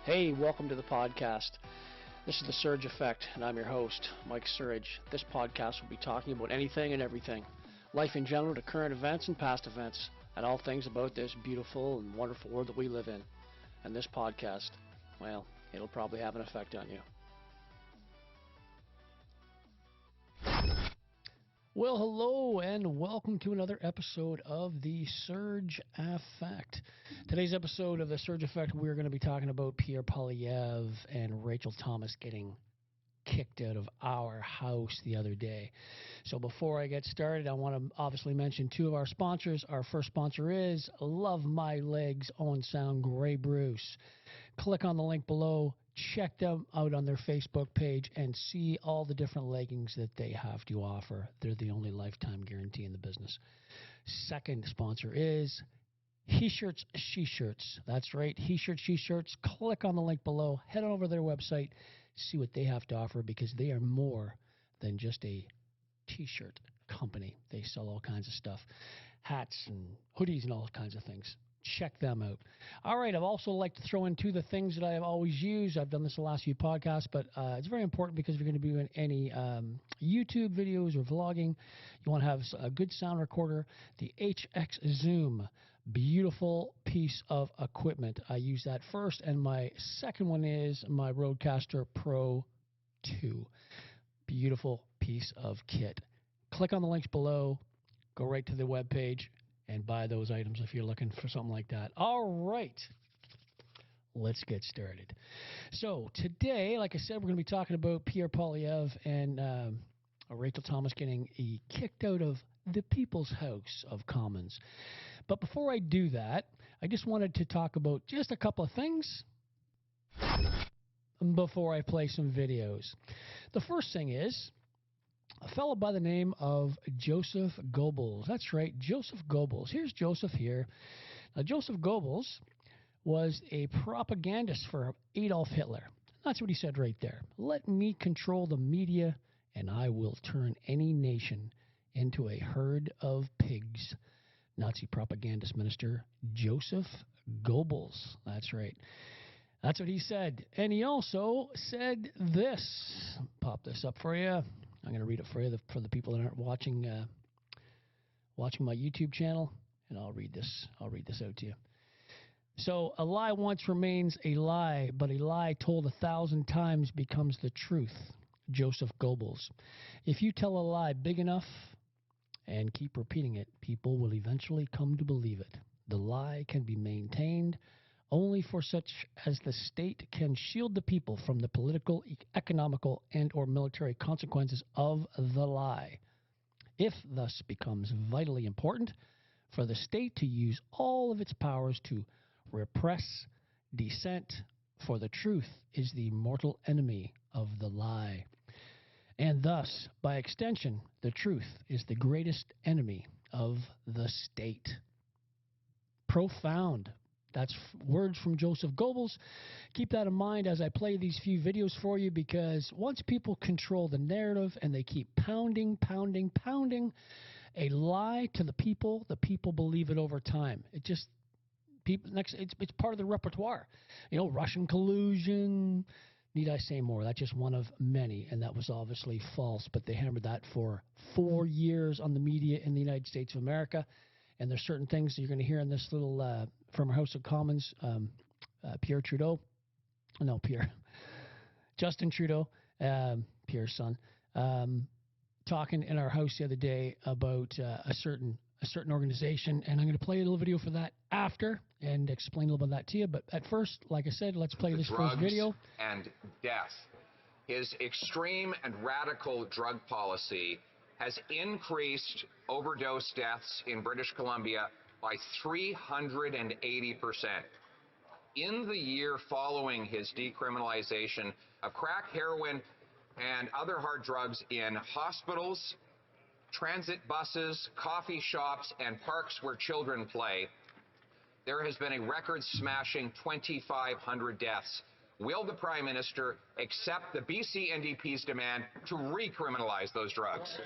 Hey, welcome to the podcast. This is The Surge Effect, and I'm your host, Mike Surge. This podcast will be talking about anything and everything, life in general to current events and past events, and all things about this beautiful and wonderful world that we live in. And this podcast, well, it'll probably have an effect on you. Well, hello, and welcome to another episode of The Surge Effect. Today's episode of The Surge Effect, we're going to be talking about Pierre Rachael and Rachel Thomas getting kicked out of our house the other day. So before I get started, I want to obviously mention two of our sponsors. Our first sponsor is Love My Legs, Owen Sound, Grey Bruce. Click on the link below. Check them out on their Facebook page and see all the different leggings that they have to offer. They're the only lifetime guarantee in the business. Second sponsor is He Shirts, She Shirts. That's right, He Shirts, She Shirts. Click on the link below. Head on over to their website. See what they have to offer because they are more than just a t-shirt company. They sell all kinds of stuff, hats and hoodies and all kinds of things. Check them out. All right, I've also like to throw in two of the things that I have always used. I've done this the last few podcasts, but it's very important because if you're going to be doing any YouTube videos or vlogging, you want to have a good sound recorder. The HX Zoom, beautiful piece of equipment. I use that first, and my second one is my Rodecaster Pro 2. Beautiful piece of kit. Click on the links below. Go right to the webpage and buy those items if you're looking for something like that. All right, let's get started. So today, like I said, we're going to be talking about Pierre Rachael and Rachel Thomas getting kicked out of the People's House of Commons. But before I do that, I just wanted to talk about just a couple of things before I play some videos. The first thing is a fellow by the name of Joseph Goebbels. That's right, Joseph Goebbels. Here's Joseph here. Now, Joseph Goebbels was a propagandist for Adolf Hitler. That's what he said right there. Let me control the media, and I will turn any nation into a herd of pigs. Nazi propagandist minister Joseph Goebbels. That's right. That's what he said. And he also said this. Pop this up for you. I'm going to read it for you, for the people that aren't watching my YouTube channel, and I'll read this out to you. So, a lie once remains a lie, but a lie told 1,000 times becomes the truth. Joseph Goebbels. If you tell a lie big enough and keep repeating it, people will eventually come to believe it. The lie can be maintained only for such as the state can shield the people from the political, economical, and or military consequences of the lie. If thus becomes vitally important for the state to use all of its powers to repress dissent, for the truth is the mortal enemy of the lie. And thus, by extension, the truth is the greatest enemy of the state. Profound. That's words from Joseph Goebbels. Keep that in mind as I play these few videos for you, because once people control the narrative and they keep pounding a lie to the people believe it over time. It's part of the repertoire. You know, Russian collusion. Need I say more? That's just one of many, and that was obviously false, but they hammered that for 4 years on the media in the United States of America. And there's certain things that you're going to hear in this little from our House of Commons, Justin Trudeau, Pierre's son, talking in our house the other day about a certain organization, and I'm going to play a little video for that after and explain a little bit of that to you. But at first, like I said, let's play this first video. And death. His extreme and radical drug policy has increased overdose deaths in British Columbia by 380%. In the year following his decriminalization of crack, heroin, and other hard drugs in hospitals, transit buses, coffee shops, and parks where children play, there has been a record-smashing 2,500 deaths. Will the Prime Minister accept the BC NDP's demand to recriminalize those drugs?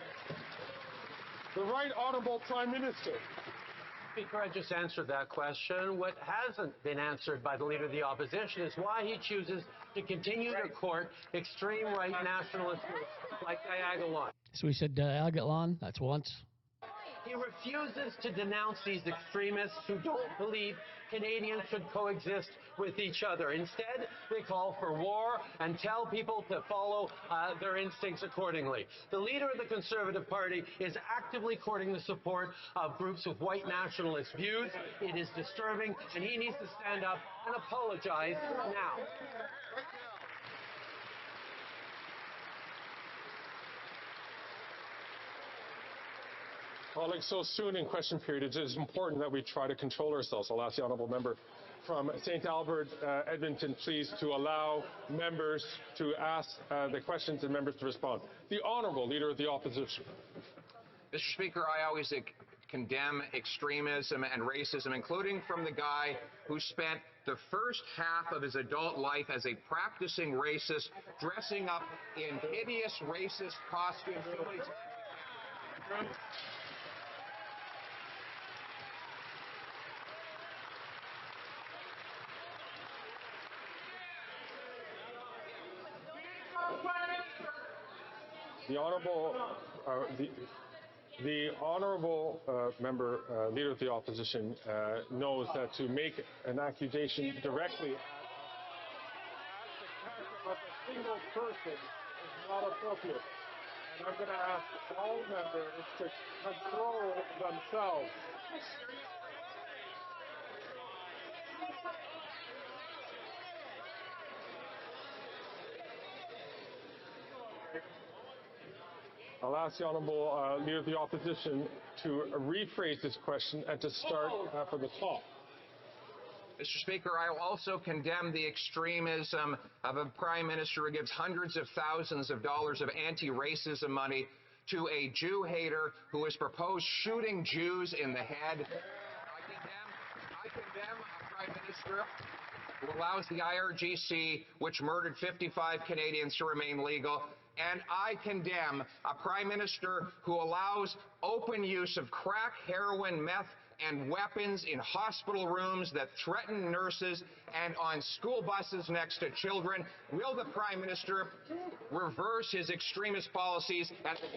The Right Honourable Prime Minister. Speaker, I just answered that question. What hasn't been answered by the Leader of the Opposition is why he chooses to continue to court extreme right nationalist groups like Diagolon. So he said Diagolon, that's once. He refuses to denounce these extremists who don't believe Canadians should coexist with each other. Instead, they call for war and tell people to follow their instincts accordingly. The leader of the Conservative Party is actively courting the support of groups with white nationalist views. It is disturbing, and he needs to stand up and apologize now. Colleagues, so soon in question period, it is important that we try to control ourselves. I'll ask the honourable member from St. Albert, Edmonton, please, to allow members to ask the questions and members to respond. The Honourable Leader of the Opposition. Mr. Speaker, I always condemn extremism and racism, including from the guy who spent the first half of his adult life as a practicing racist, dressing up in hideous racist costumes. The honourable member, Leader of the Opposition, knows that to make an accusation directly at a single person is not appropriate. And I'm going to ask all members to control themselves. I'll ask the Honourable Leader of the Opposition to rephrase this question and to start from the top. Mr. Speaker, I will also condemn the extremism of a Prime Minister who gives hundreds of thousands of dollars of anti-racism money to a Jew hater who has proposed shooting Jews in the head. I condemn a Prime Minister who allows the IRGC, which murdered 55 Canadians, to remain legal. And I condemn a Prime Minister who allows open use of crack, heroin, meth, and weapons in hospital rooms that threaten nurses and on school buses next to children. Will the Prime Minister reverse his extremist policies at the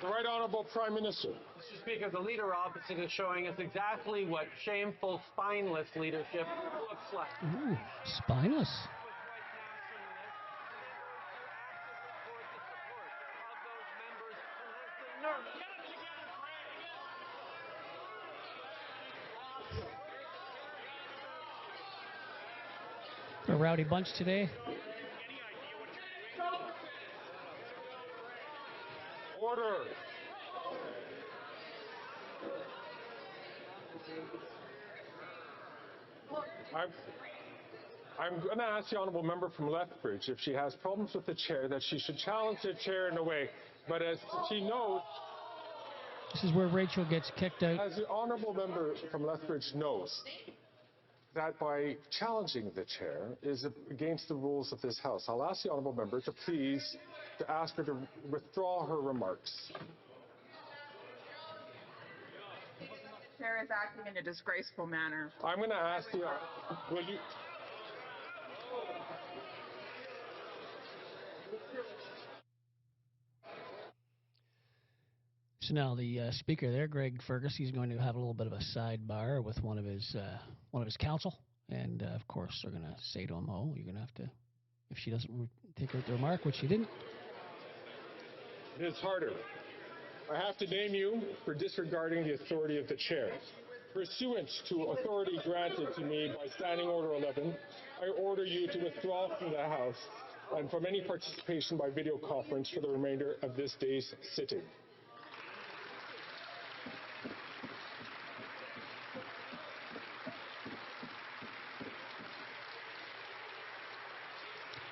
The Right Honourable Prime Minister. Mr. Speaker, the leader opposite is showing us exactly what shameful, spineless leadership looks like. Ooh, spineless. A rowdy bunch today. Order. I'm going to ask the honourable member from Lethbridge if she has problems with the chair, that she should challenge the chair in a way. But as she knows, this is where Rachel gets kicked out. As the honourable member from Lethbridge knows, that by challenging the chair is against the rules of this House. I'll ask the honourable member to please to ask her to withdraw her remarks. The chair is acting in a disgraceful manner. I'm going to ask you, will you... So now the speaker there, Greg Fergus, he's going to have a little bit of a sidebar with one of his counsel, and of course they're going to say to him, "Oh, you're going to have to, if she doesn't take out the remark," which she didn't. Ms. Harder, I have to name you for disregarding the authority of the chair. Pursuant to authority granted to me by Standing Order 11, I order you to withdraw from the House and from any participation by video conference for the remainder of this day's sitting.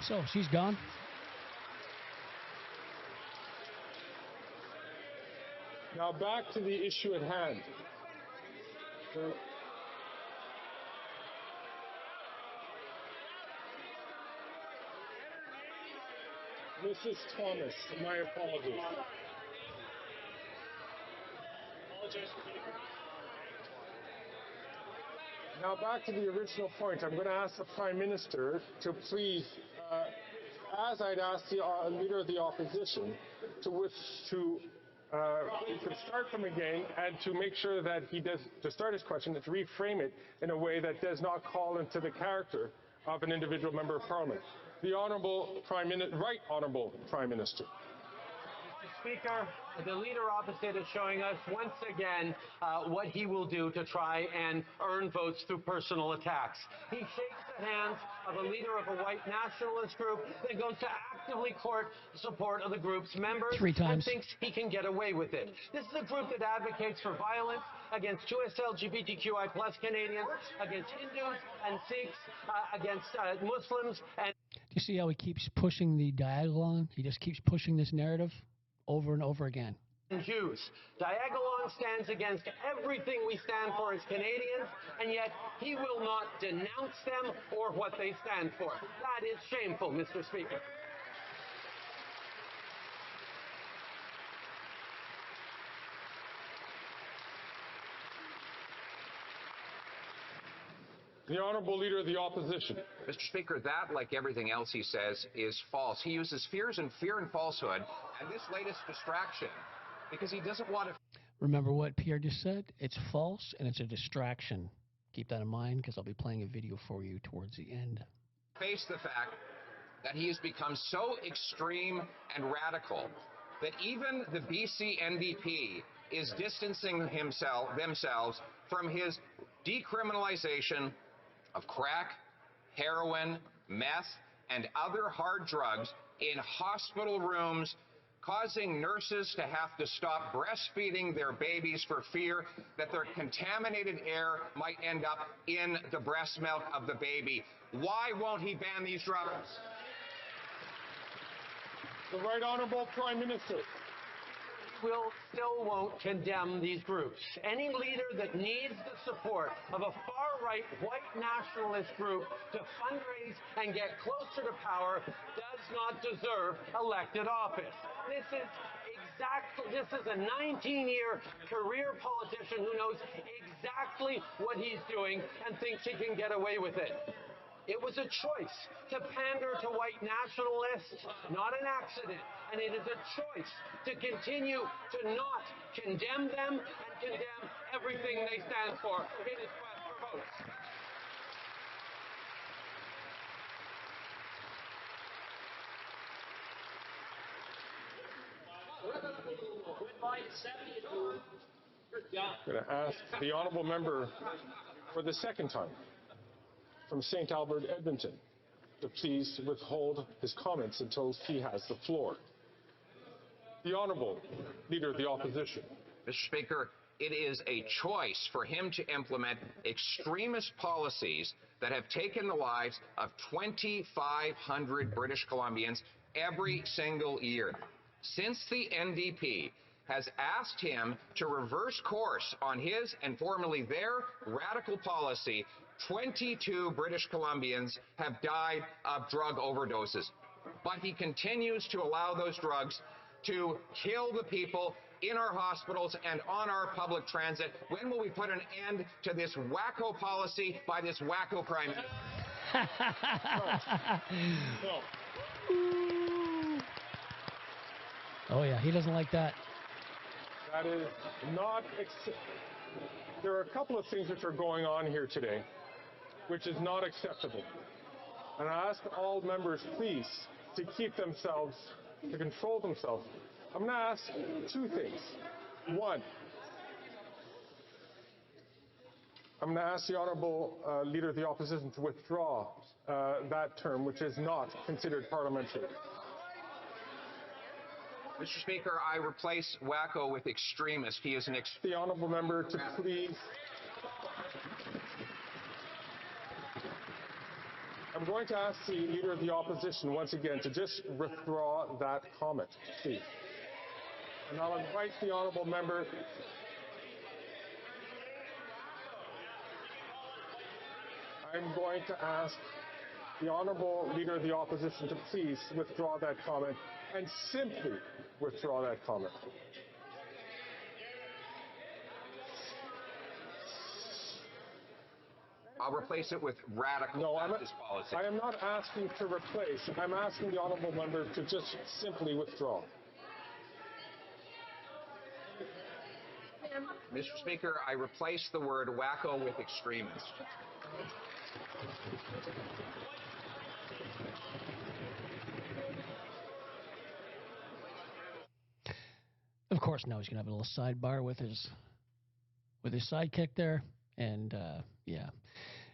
So she's gone. Now back to the issue at hand. Ms. Mrs. Thomas, my apologies. Now back to the original point. I'm going to ask the Prime Minister to please, as I'd asked the Leader of the Opposition, to start from again and to make sure that he does, to start his question, to reframe it in a way that does not call into the character of an individual member of Parliament. The Honourable Right Honourable Prime Minister. Speaker, the leader opposite is showing us once again what he will do to try and earn votes through personal attacks. He shakes the hands of a leader of a white nationalist group, then goes to actively court support of the group's members 3 times. and thinks he can get away with it. This is a group that advocates for violence against US LGBTQI+ Canadians, against Hindus and Sikhs, against Muslims. And Do you see how he keeps pushing the dialogue? He just keeps pushing this narrative over and over again. Jews. Diagolon stands against everything we stand for as Canadians, and yet he will not denounce them or what they stand for. That is shameful, Mr. Speaker. The Honourable Leader of the Opposition. Mr. Speaker, that, like everything else he says, is false. He uses fear and falsehood and this latest distraction because he doesn't want to. Remember what Pierre just said? It's false and it's a distraction. Keep that in mind because I'll be playing a video for you towards the end. Face the fact that he has become so extreme and radical that even the BC NDP is distancing themselves from his decriminalization of crack, heroin, meth, and other hard drugs in hospital rooms, causing nurses to have to stop breastfeeding their babies for fear that their contaminated air might end up in the breast milk of the baby. Why won't he ban these drugs? The Right Honourable Prime Minister. Still won't condemn these groups. Any leader that needs the support of a far-right white nationalist group to fundraise and get closer to power does not deserve elected office. This is a 19-year career politician who knows exactly what he's doing and thinks he can get away with it. It was a choice to pander to white nationalists, not an accident. And it is a choice to continue to not condemn them and condemn everything they stand for in his quest for votes. I'm going to ask the Honourable Member for the second time from St. Albert, Edmonton, to please withhold his comments until he has the floor. The Honourable Leader of the Opposition. Mr. Speaker, it is a choice for him to implement extremist policies that have taken the lives of 2,500 British Columbians every single year. Since the NDP has asked him to reverse course on his and formerly their radical policy, 22 British Columbians have died of drug overdoses. But he continues to allow those drugs to kill the people in our hospitals and on our public transit. When will we put an end to this wacko policy by this wacko Prime Minister? Oh yeah, he doesn't like that. That is not there are a couple of things which are going on here today which is not acceptable. And I ask all members, please, to keep themselves, to control themselves. I'm going to ask 2 things. 1, I'm going to ask the Honourable Leader of the Opposition to withdraw that term, which is not considered parliamentary. Mr. Speaker, I replace wacko with extremist. He is an The Honourable Member to please. I'm going to ask the Leader of the Opposition once again to just withdraw that comment, please. And I'll invite the Honourable Member. I'm going to ask the Honourable Leader of the Opposition to please withdraw that comment and simply withdraw that comment. I'll replace it with radical Baptist policy. I am not asking to replace. I'm asking the honourable member to just simply withdraw. Mr. Speaker, I replace the word wacko with extremist. Of course, now he's going to have a little sidebar with his sidekick there. And, yeah.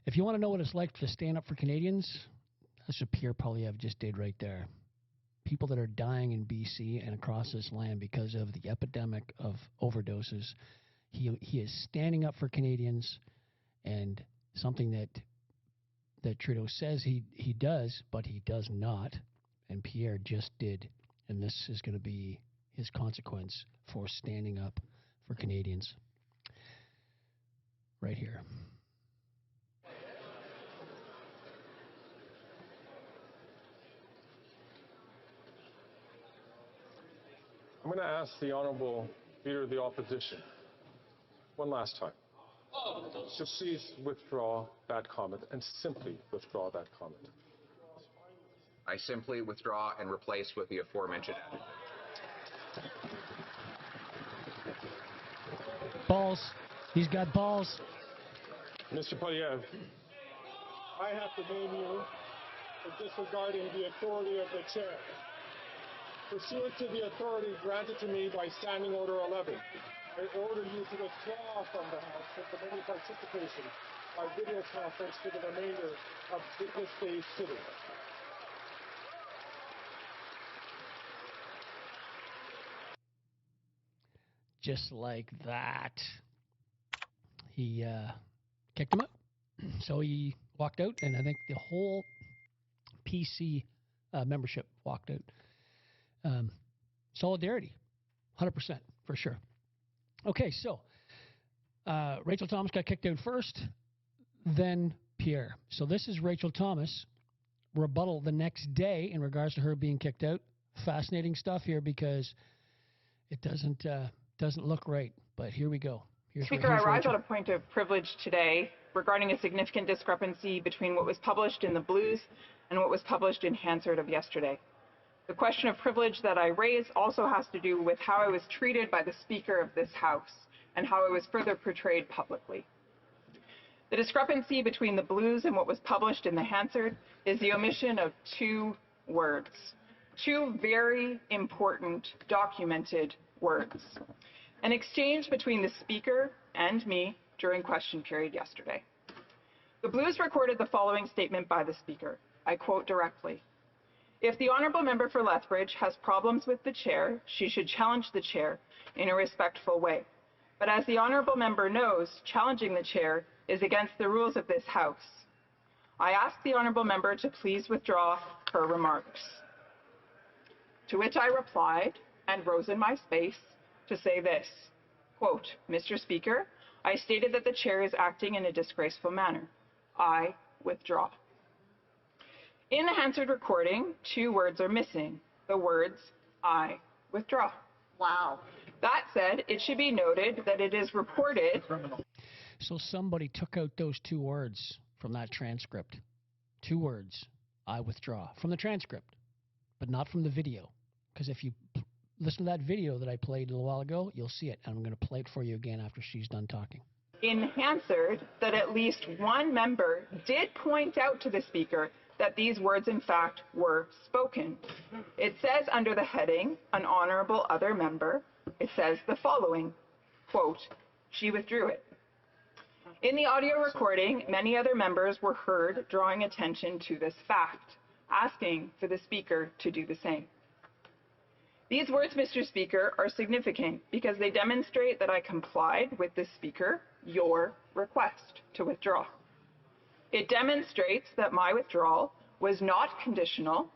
If you want to know what it's like to stand up for Canadians, that's what Pierre Rachael just did right there. People that are dying in BC and across this land because of the epidemic of overdoses. He is standing up for Canadians, and something that Trudeau says he does, but he does not. And Pierre just did. And this is going to be his consequence for standing up for Canadians. Right here. I'm going to ask the Honourable Leader of the Opposition one last time to please withdraw that comment and simply withdraw that comment. I simply withdraw and replace with the aforementioned adjective. Balls. He's got balls. Mr. Polyev, I have to name you for disregarding the authority of the chair. Pursuant to the authority granted to me by Standing Order 11, I order you to withdraw from the House and from any participation by video conference for the remainder of this day's sitting. Just like that. He kicked him out. So he walked out, and I think the whole PC membership walked out. Solidarity, 100%, for sure. Okay, so Rachael Thomas got kicked out first, then Pierre. So this is Rachael Thomas' rebuttal the next day in regards to her being kicked out. Fascinating stuff here because it doesn't look right, but here we go. Speaker, I rise on a point of privilege today regarding a significant discrepancy between what was published in the Blues and what was published in Hansard of yesterday. The question of privilege that I raise also has to do with how I was treated by the Speaker of this House and how I was further portrayed publicly. The discrepancy between the Blues and what was published in the Hansard is the omission of two words, two very important documented words. An exchange between the Speaker and me during question period yesterday. The Blues recorded the following statement by the Speaker. I quote directly. If the Honourable Member for Lethbridge has problems with the Chair, she should challenge the Chair in a respectful way. But as the Honourable Member knows, challenging the Chair is against the rules of this House. I ask the Honourable Member to please withdraw her remarks. To which I replied, and rose in my space, to say this, quote, Mr. Speaker, I stated that the Chair is acting in a disgraceful manner. I withdraw. In the Hansard recording, two words are missing. The words, I withdraw. Wow. That said, it should be noted that it is reported. So somebody took out those two words from that transcript. Two words, I withdraw, from the transcript, but not from the video. Because if you listen to that video that I played a little while ago, you'll see it. And I'm going to play it for you again after she's done talking. In Hansard, that at least one member did point out to the Speaker that these words, in fact, were spoken. It says under the heading, an honourable other member, it says the following, quote, she withdrew it. In the audio recording, many other members were heard drawing attention to this fact, asking for the Speaker to do the same. These words, Mr. Speaker, are significant because they demonstrate that I complied with the Speaker, your request to withdraw. It demonstrates that my withdrawal was not conditional,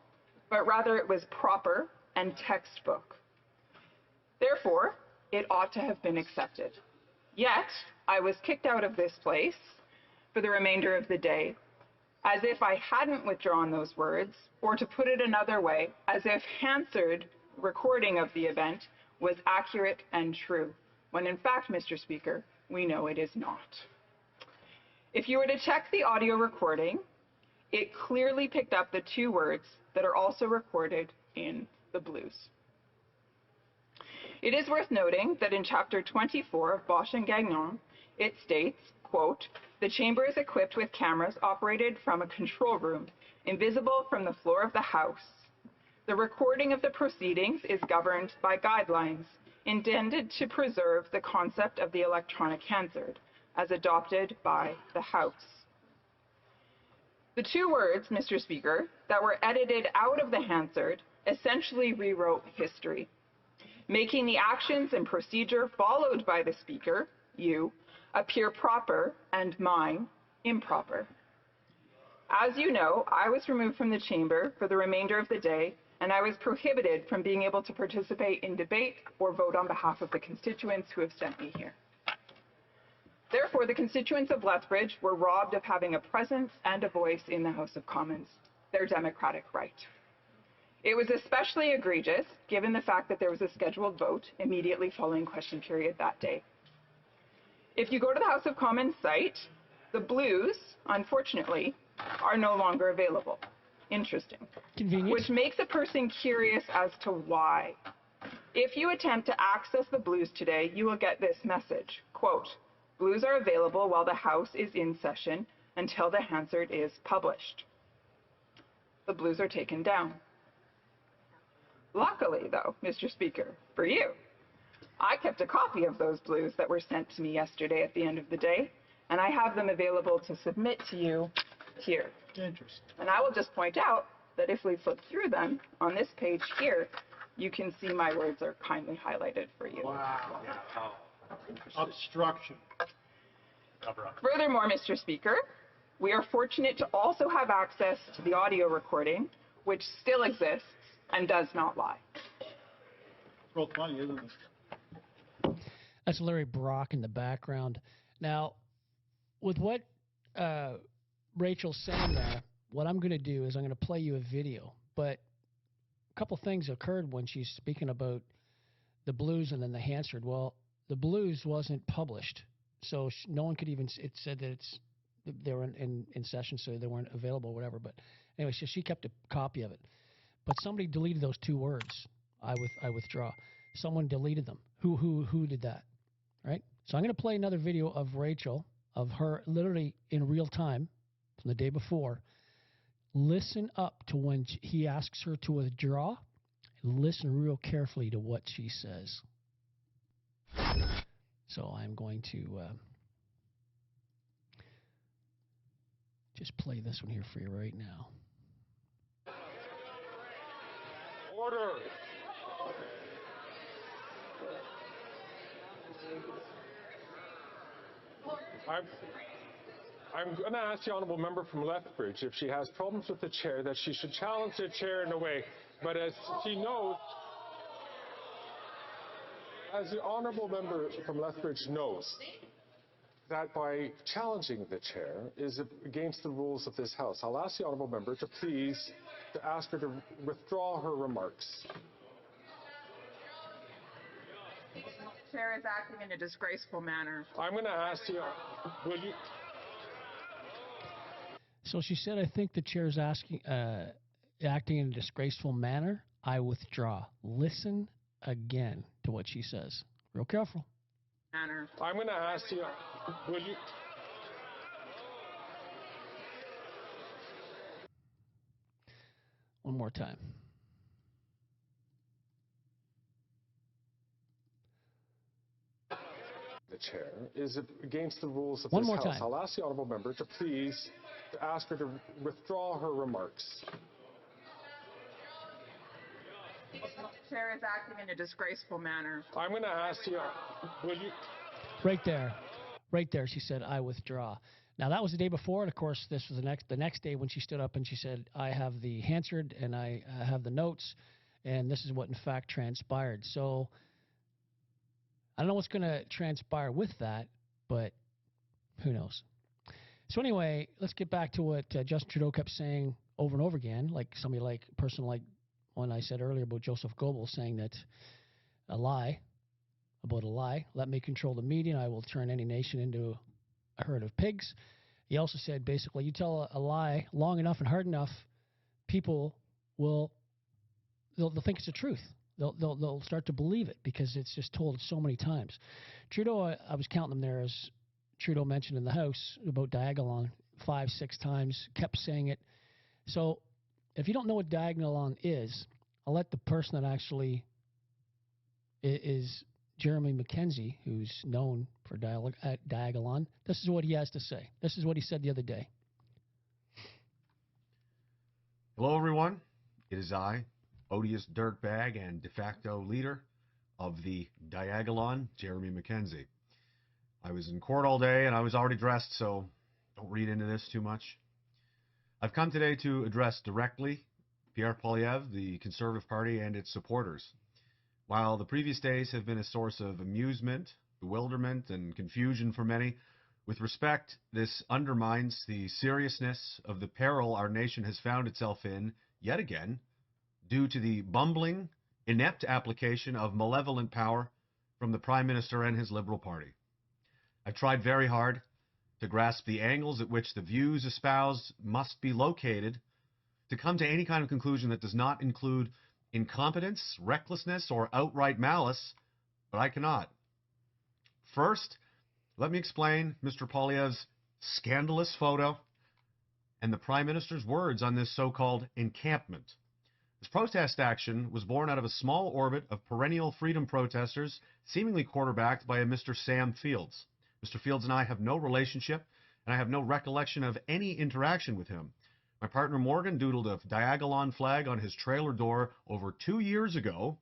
but rather it was proper and textbook. Therefore, it ought to have been accepted. Yet, I was kicked out of this place for the remainder of the day as if I hadn't withdrawn those words, or to put it another way, as if Hansard recording of the event was accurate and true, when in fact, Mr. Speaker, we know it is not. If you were to check the audio recording, it clearly picked up the two words that are also recorded in the blues. It is worth noting that in Chapter 24 of Bosch and Gagnon, it states, quote, "The chamber is equipped with cameras operated from a control room, invisible from the floor of the House. The recording of the proceedings is governed by guidelines intended to preserve the concept of the electronic Hansard, as adopted by the House." The two words, Mr. Speaker, that were edited out of the Hansard essentially rewrote history, making the actions and procedure followed by the Speaker, you, appear proper and mine improper. As you know, I was removed from the chamber for the remainder of the day, and I was prohibited from being able to participate in debate or vote on behalf of the constituents who have sent me here. Therefore, the constituents of Lethbridge were robbed of having a presence and a voice in the House of Commons, their democratic right. It was especially egregious, given the fact that there was a scheduled vote immediately following question period that day. If you go to the House of Commons site, the blues, unfortunately, are no longer available. Interesting. Convenient. Which makes a person curious as to why. If you attempt to access the blues today, you will get this message, quote, "Blues are available while the House is in session until the Hansard is published." The blues are taken down. Luckily, though, Mr. Speaker, for you, I kept a copy of those blues that were sent to me yesterday at the end of the day, and I have them available to submit to you here. Interesting. And I will just point out that if we flip through them, on this page here, you can see my words are kindly highlighted for you. Wow. Obstruction. Furthermore, Mr. Speaker, we are fortunate to also have access to the audio recording, which still exists and does not lie. Roll 20, isn't it? That's Larry Brock in the background. Now, with what Rachel's saying there, what I'm going to do is I'm going to play you a video. But a couple things occurred when she's speaking about the blues and then the Hansard. Well, the blues wasn't published, so no one could even. It said that they were in session, so they weren't available, or whatever. But anyway, so she kept a copy of it. But somebody deleted those two words. I withdraw. Someone deleted them. Who did that? Right? So I'm going to play another video of Rachel, of her literally in real time from the day before. Listen up to when he asks her to withdraw. And listen real carefully to what she says. So I'm going to just play this one here for you right now. Order. I'm going to ask the honourable member from Lethbridge if she has problems with the chair, that she should challenge the chair in a way. But as she knows, as the honourable member from Lethbridge knows, that by challenging the chair is against the rules of this House. I'll ask the honourable member to please to ask her to withdraw her remarks. The chair is acting in a disgraceful manner. I'm going to ask you, will you... So she said, I think the chair's acting in a disgraceful manner. I withdraw. Listen again to what she says. Real careful. Manner. I'm going to ask you, will you... One more time. The chair is against the rules of One this more House. time. I'll ask the honourable member to please to ask her to withdraw her remarks. The chair is acting in a disgraceful manner. I'm going to ask you, will you... Right there, she said, I withdraw. Now, that was the day before, and of course, this was the next day when she stood up and she said, I have the Hansard and I have the notes, and this is what, in fact, transpired. So I don't know what's going to transpire with that, but who knows. So anyway, let's get back to what Justin Trudeau kept saying over and over again, like somebody like a person like one I said earlier about Joseph Goebbels saying that a lie, let me control the media and I will turn any nation into a herd of pigs. He also said basically you tell a lie long enough and hard enough, people will they'll think it's the truth. They'll start to believe it because it's just told so many times. Trudeau, I was counting them there as Trudeau mentioned in the House about Diagolon 5-6 times, kept saying it. So if you don't know what Diagolon is, I'll let the person that actually is Jeremy McKenzie, who's known for Diagolon. This is what he has to say. This is what he said the other day. Hello, everyone. It is I, odious dirtbag and de facto leader of the Diagolon, Jeremy McKenzie. I was in court all day and I was already dressed, so don't read into this too much. I've come today to address directly Pierre Poilievre, the Conservative Party, and its supporters. While the previous days have been a source of amusement, bewilderment, and confusion for many, with respect, this undermines the seriousness of the peril our nation has found itself in, yet again, due to the bumbling, inept application of malevolent power from the Prime Minister and his Liberal Party. I've tried very hard to grasp the angles at which the views espoused must be located to come to any kind of conclusion that does not include incompetence, recklessness, or outright malice, but I cannot. First, let me explain Mr. Poilievre's scandalous photo and the Prime Minister's words on this so-called encampment. This protest action was born out of a small orbit of perennial freedom protesters, seemingly quarterbacked by a Mr. Sam Fields. Mr. Fields and I have no relationship, and I have no recollection of any interaction with him. My partner Morgan doodled a Diagolon flag on his trailer door over 2 years ago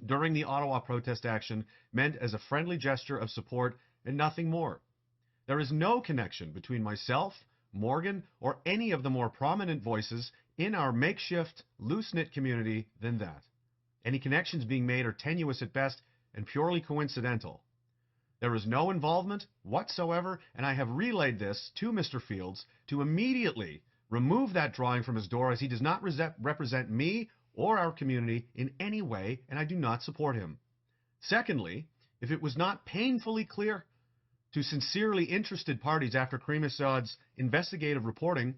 during the Ottawa protest action, meant as a friendly gesture of support and nothing more. There is no connection between myself, Morgan, or any of the more prominent voices in our makeshift, loose-knit community than that. Any connections being made are tenuous at best and purely coincidental. There is no involvement whatsoever, and I have relayed this to Mr. Fields to immediately remove that drawing from his door, as he does not represent me or our community in any way, and I do not support him. Secondly, if it was not painfully clear to sincerely interested parties after Karim Assad's investigative reporting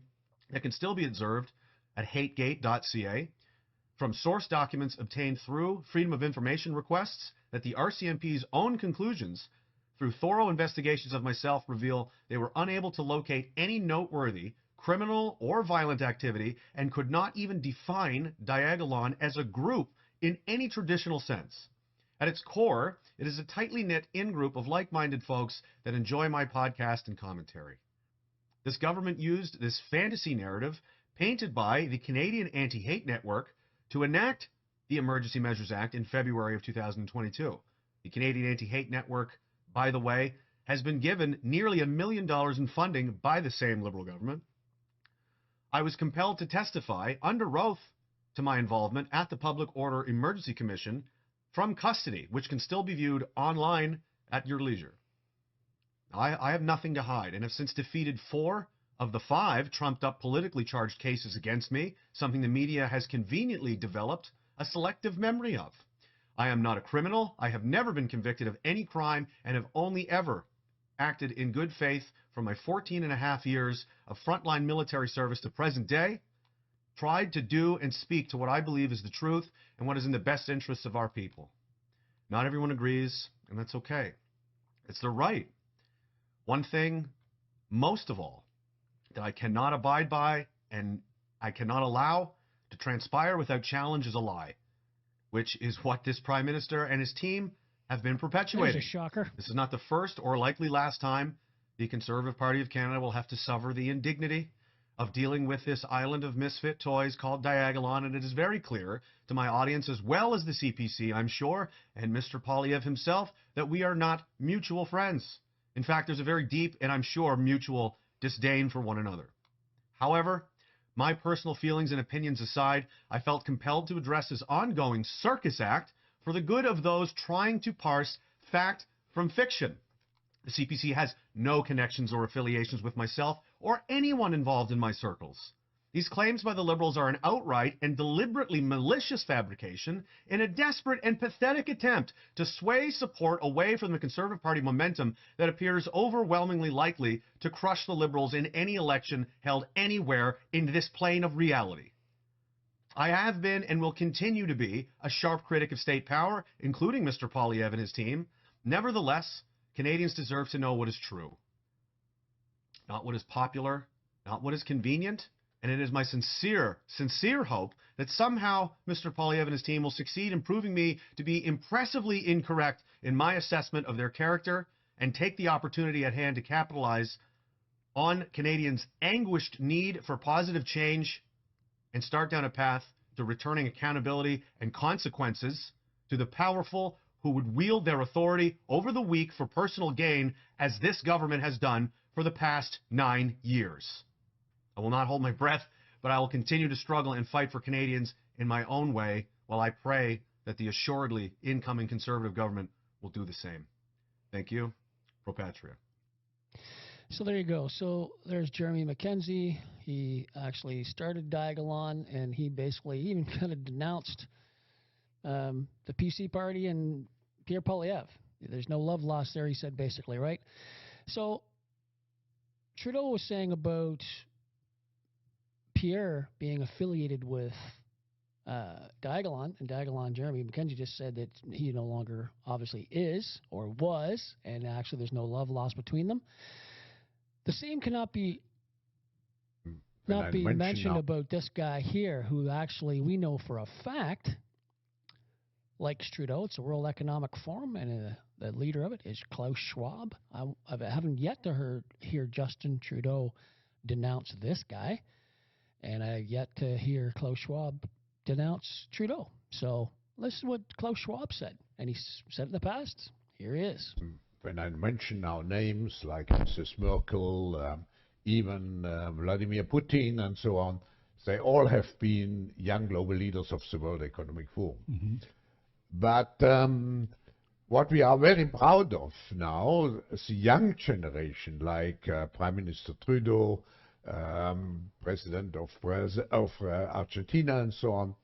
that can still be observed at hategate.ca, from source documents obtained through Freedom of Information requests, that the RCMP's own conclusions through thorough investigations of myself reveal they were unable to locate any noteworthy criminal or violent activity and could not even define Diagolon as a group in any traditional sense. At its core, it is a tightly knit in-group of like-minded folks that enjoy my podcast and commentary. This government used this fantasy narrative painted by the Canadian Anti-Hate Network to enact the Emergency Measures Act in February of 2022. The Canadian Anti-Hate Network, by the way, has been given nearly $1 million in funding by the same Liberal government. I was compelled to testify under oath to my involvement at the Public Order Emergency Commission from custody, which can still be viewed online at your leisure. I have nothing to hide, and have since defeated 4 of the 5 trumped-up politically charged cases against me, something the media has conveniently developed a selective memory of. I am not a criminal. I have never been convicted of any crime and have only ever acted in good faith from my 14.5 years of frontline military service to present day, tried to do and speak to what I believe is the truth and what is in the best interests of our people. Not everyone agrees, and that's okay. It's their right. One thing, most of all, that I cannot abide by and I cannot allow to transpire without challenge is a lie, which is what this Prime Minister and his team have been perpetuating. There's a shocker. This is not the first or likely last time the Conservative Party of Canada will have to suffer the indignity of dealing with this island of misfit toys called Diagolon, and it is very clear to my audience as well as the CPC, I'm sure, and Mr. Poilievre himself, that we are not mutual friends. In fact, there's a very deep and I'm sure mutual disdain for one another. However, my personal feelings and opinions aside, I felt compelled to address this ongoing circus act for the good of those trying to parse fact from fiction. The CPC has no connections or affiliations with myself or anyone involved in my circles. These claims by the Liberals are an outright and deliberately malicious fabrication in a desperate and pathetic attempt to sway support away from the Conservative Party momentum that appears overwhelmingly likely to crush the Liberals in any election held anywhere in this plane of reality. I have been and will continue to be a sharp critic of state power, including Mr. Poilievre and his team. Nevertheless, Canadians deserve to know what is true. Not what is popular, not what is convenient, and it is my sincere hope that somehow Mr. Poilievre and his team will succeed in proving me to be impressively incorrect in my assessment of their character and take the opportunity at hand to capitalize on Canadians' anguished need for positive change and start down a path to returning accountability and consequences to the powerful who would wield their authority over the weak for personal gain, as this government has done for the past 9 years. I will not hold my breath, but I will continue to struggle and fight for Canadians in my own way, while I pray that the assuredly incoming Conservative government will do the same. Thank you. Pro Patria. So there you go. So there's Jeremy Mackenzie. He actually started Diagolon, and he basically even kind of denounced the PC party and Pierre Poilievre. There's no love lost there, he said, basically, right? So Trudeau was saying about Pierre being affiliated with Diagolon, and Diagolon, Jeremy Mackenzie just said that he no longer obviously is or was, and actually there's no love lost between them. The same cannot be mentioned about this guy here, who actually we know for a fact likes Trudeau. It's the World Economic Forum, and the leader of it is Klaus Schwab. I haven't yet to hear Justin Trudeau denounce this guy, and I've yet to hear Klaus Schwab denounce Trudeau. So listen to what Klaus Schwab said, and he said it in the past. Here he is. When I mention now names like Mrs. Merkel, even Vladimir Putin and so on, they all have been young global leaders of the World Economic Forum. Mm-hmm. But what we are very proud of now is the young generation, like Prime Minister Trudeau, President of Argentina and so on,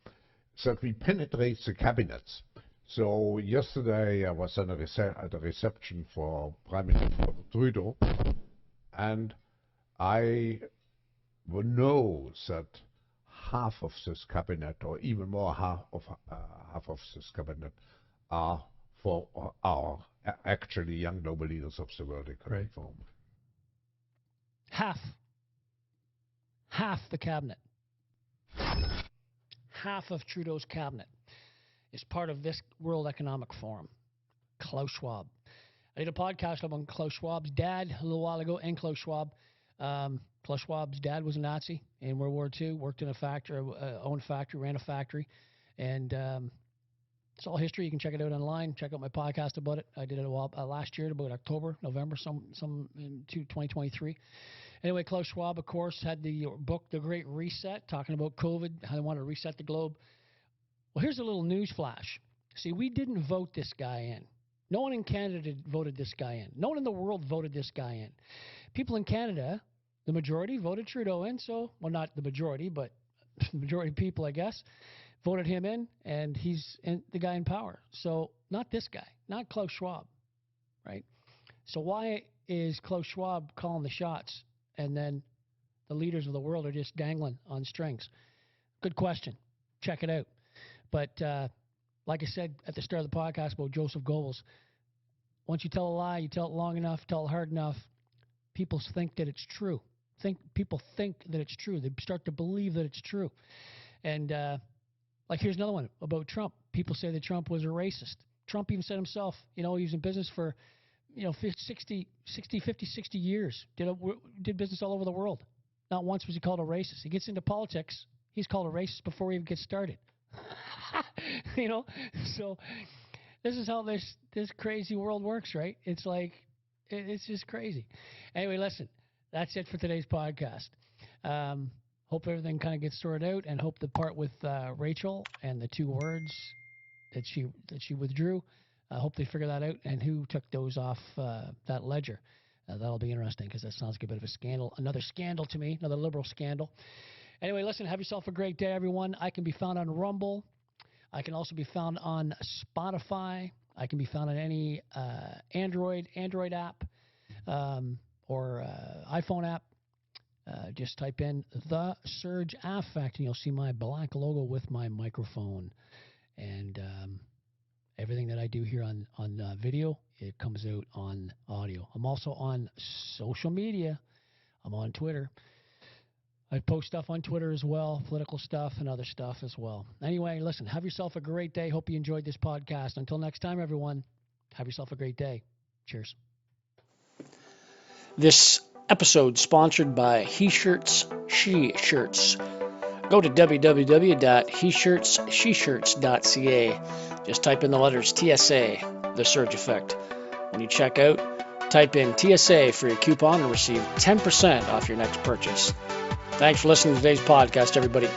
that we penetrate the cabinets. So yesterday I was at a reception for Prime Minister Trudeau, and I know that half of this cabinet, or even more, half of this cabinet, are actually young global leaders of the World Economic Forum. Half the cabinet. Half of Trudeau's cabinet is part of this World Economic Forum. Klaus Schwab. I did a podcast on Klaus Schwab's dad a little while ago, and Klaus Schwab. Klaus Schwab's dad was a Nazi in World War II, worked in a factory, owned a factory, ran a factory, and it's all history. You can check it out online. Check out my podcast about it. I did it last year, about October, November, some in 2023. Anyway, Klaus Schwab, of course, had the book, The Great Reset, talking about COVID, how they want to reset the globe. Well, here's a little news flash. See, we didn't vote this guy in. No one in Canada voted this guy in. No one in the world voted this guy in. People in Canada, the majority voted Trudeau in. So, well, not the majority, but the majority of people, I guess, voted him in, and he's the guy in power. So, not this guy, not Klaus Schwab, right? So why is Klaus Schwab calling the shots, and then the leaders of the world are just dangling on strings? Good question. Check it out. But like I said at the start of the podcast about Joseph Goebbels, once you tell a lie, you tell it long enough, tell it hard enough, people think that it's true. People think that it's true. They start to believe that it's true. And like here's another one about Trump. People say that Trump was a racist. Trump even said himself, he was in business for 50, 60 years. Did business all over the world. Not once was he called a racist. He gets into politics, he's called a racist before he even gets started. So this is how this crazy world works, right? It's like, it's just crazy. Anyway, listen, that's it for today's podcast. Hope everything kind of gets sorted out, and hope the part with Rachel and the 2 words that she withdrew, I hope they figure that out and who took those off that ledger. That'll be interesting because that sounds like a bit of a scandal. Another scandal to me, another liberal scandal. Anyway, listen, have yourself a great day, everyone. I can be found on Rumble. I can also be found on Spotify. I can be found on any Android app or iPhone app. Just type in The Surge Affect, and you'll see my black logo with my microphone. And everything that I do here on video, it comes out on audio. I'm also on social media. I'm on Twitter. I post stuff on Twitter as well, political stuff and other stuff as well. Anyway, listen, have yourself a great day. Hope you enjoyed this podcast. Until next time, everyone, have yourself a great day. Cheers. This episode sponsored by He Shirts, She Shirts. Go to www.heshirtssheshirts.ca. Just type in the letters TSA, The Surge Effect. When you check out, type in TSA for your coupon and receive 10% off your next purchase. Thanks for listening to today's podcast, everybody.